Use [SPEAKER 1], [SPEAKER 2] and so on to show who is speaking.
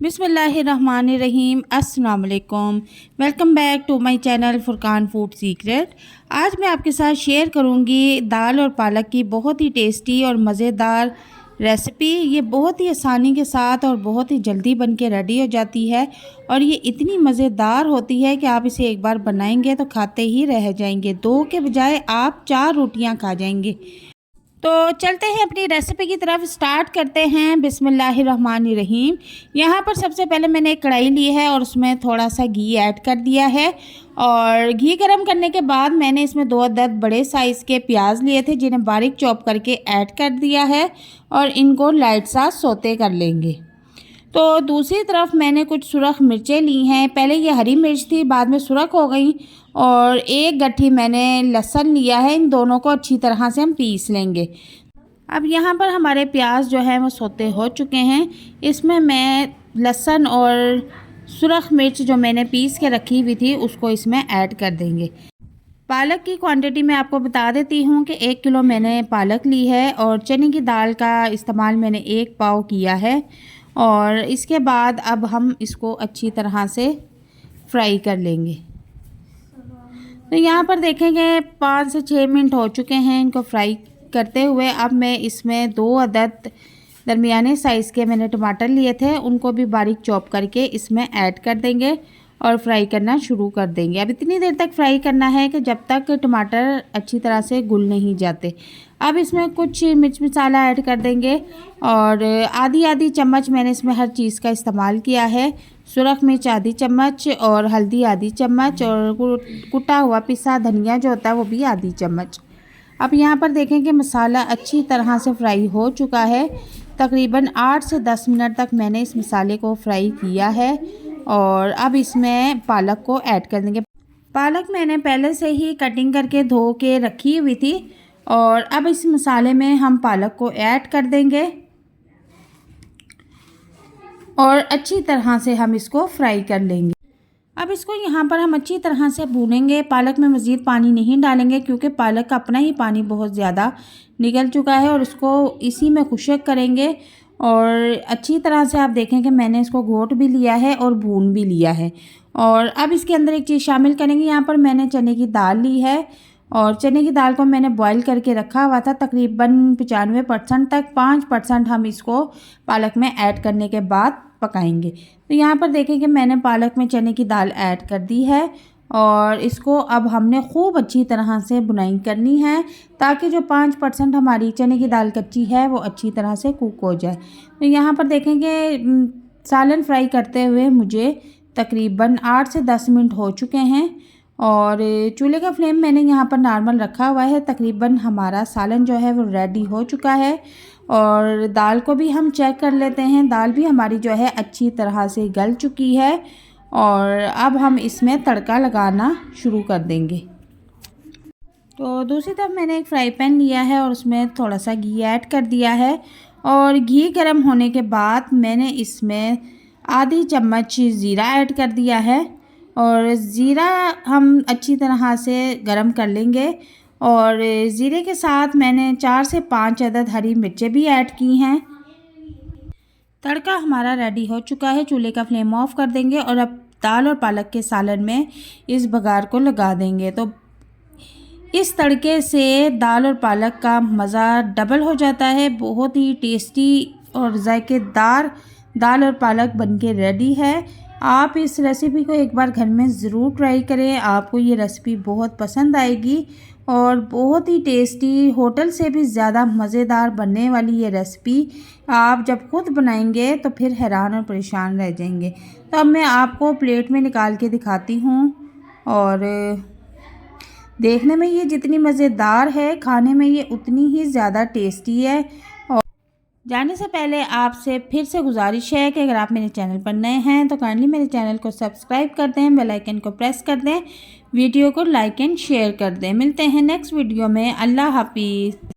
[SPEAKER 1] बिस्मिल्लाहिर्रहमानिर्रहीम। अस्सलाम वालेकुम। Welcome back to my channel Furqan Food Secret. आज मैं आपके साथ शेयर करूंगी दाल और पालक की बहुत ही टेस्टी और मज़ेदार रेसिपी। ये बहुत ही आसानी के साथ और बहुत ही जल्दी बन के रेडी हो जाती है और ये इतनी मज़ेदार होती है कि आप इसे एक बार बनाएंगे तो खाते ही रह जाएंगे। 2 के बजाय आप 4 रोटियां खा जाएंगे। तो चलते हैं अपनी रेसिपी की तरफ, स्टार्ट करते हैं। बिस्मिल्लाहिर्रहमानिर्रहीम। यहाँ पर सबसे पहले मैंने एक कढ़ाई ली है और उसमें थोड़ा सा घी ऐड कर दिया है और घी गरम करने के बाद मैंने इसमें 2 अदद बड़े साइज़ के प्याज लिए थे जिन्हें बारीक चॉप करके ऐड कर दिया है और इनको लाइट सा सौते कर लेंगे। तो दूसरी तरफ मैंने कुछ सुरख मिर्चें ली हैं। पहले ये हरी मिर्च थी, बाद में सुरख हो गई। और एक गट्ठी मैंने लहसुन लिया है। इन दोनों को अच्छी तरह से हम पीस लेंगे। अब यहाँ पर हमारे प्याज जो है वो सौते हो चुके हैं। इसमें मैं लहसुन और सुरख मिर्च जो मैंने पीस के रखी हुई थी उसको इसमें ऐड कर देंगे। पालक की क्वांटिटी मैं आपको बता देती हूँ कि 1 किलो मैंने पालक ली है और चने की दाल का इस्तेमाल मैंने 1 पाव किया है। और इसके बाद अब हम इसको अच्छी तरह से फ्राई कर लेंगे। तो यहाँ पर देखेंगे 5 से 6 मिनट हो चुके हैं इनको फ्राई करते हुए। अब मैं इसमें 2 अदद दरमियाने साइज़ के मैंने टमाटर लिए थे, उनको भी बारीक चॉप करके इसमें ऐड कर देंगे और फ्राई करना शुरू कर देंगे। अब इतनी देर तक फ्राई करना है कि जब तक टमाटर अच्छी तरह से घुल नहीं जाते। अब इसमें कुछ मिर्च मसाला ऐड कर देंगे और आधी चम्मच मैंने इसमें हर चीज़ का इस्तेमाल किया है। सुरख मिर्च आधी चम्मच और हल्दी आधी चम्मच और कुटा हुआ पिसा धनिया जो होता है वो भी आधी चम्मच। अब यहाँ पर देखें कि मसाला अच्छी तरह से फ्राई हो चुका है। तकरीबन 8 से 10 मिनट तक मैंने इस मसाले को फ्राई किया है और अब इसमें पालक को ऐड कर देंगे। पालक मैंने पहले से ही कटिंग करके धो के रखी हुई थी और अब इस मसाले में हम पालक को ऐड कर देंगे और अच्छी तरह से हम इसको फ्राई कर लेंगे। अब इसको यहाँ पर हम अच्छी तरह से भूनेंगे। पालक में मज़ीद पानी नहीं डालेंगे क्योंकि पालक का अपना ही पानी बहुत ज़्यादा निकल चुका है और उसको इसी में खुश्क करेंगे। और अच्छी तरह से आप देखें कि मैंने इसको घोट भी लिया है और भून भी लिया है। और अब इसके अंदर एक चीज़ शामिल करेंगे। यहाँ पर मैंने चने की दाल ली है और चने की दाल को मैंने बॉईल करके रखा हुआ था तकरीबन 95% तक। 5% हम इसको पालक में ऐड करने के बाद पकाएंगे। तो यहाँ पर देखें कि मैंने पालक में चने की दाल ऐड कर दी है और इसको अब हमने खूब अच्छी तरह से बुनाई करनी है ताकि जो 5% हमारी चने की दाल कच्ची है वो अच्छी तरह से कुक हो जाए। तो यहाँ पर देखेंगे सालन फ्राई करते हुए मुझे तकरीबन 8 से 10 मिनट हो चुके हैं और चूल्हे का फ्लेम मैंने यहाँ पर नॉर्मल रखा हुआ है। तकरीबन हमारा सालन जो है वो रेडी हो चुका है और दाल को भी हम चेक कर लेते हैं। दाल भी हमारी जो है अच्छी तरह से गल चुकी है और अब हम इसमें तड़का लगाना शुरू कर देंगे। तो दूसरी तरफ मैंने एक फ्राई पैन लिया है और उसमें थोड़ा सा घी ऐड कर दिया है और घी गर्म होने के बाद मैंने इसमें आधी चम्मच ज़ीरा ऐड कर दिया है और ज़ीरा हम अच्छी तरह से गरम कर लेंगे। और ज़ीरे के साथ मैंने 4 से 5 अदद हरी मिर्चें भी ऐड की हैं। तड़का हमारा रेडी हो चुका है। चूल्हे का फ्लेम ऑफ कर देंगे और अब दाल और पालक के सालन में इस बघार को लगा देंगे। तो इस तड़के से दाल और पालक का मज़ा डबल हो जाता है। बहुत ही टेस्टी और जायकेदार दाल और पालक बनके रेडी है। आप इस रेसिपी को एक बार घर में ज़रूर ट्राई करें। आपको ये रेसिपी बहुत पसंद आएगी और बहुत ही टेस्टी, होटल से भी ज़्यादा मज़ेदार बनने वाली ये रेसिपी आप जब खुद बनाएंगे तो फिर हैरान और परेशान रह जाएंगे। तो अब मैं आपको प्लेट में निकाल के दिखाती हूँ और देखने में ये जितनी मज़ेदार है खाने में ये उतनी ही ज़्यादा टेस्टी है। और जाने से पहले आपसे फिर से गुजारिश है कि अगर आप मेरे चैनल पर नए हैं तो काइंडली मेरे चैनल को सब्सक्राइब कर दें, बेल आइकन को प्रेस कर दें, वीडियो को लाइक एंड शेयर कर दें। मिलते हैं नेक्स्ट वीडियो में। अल्लाह हाफिज़।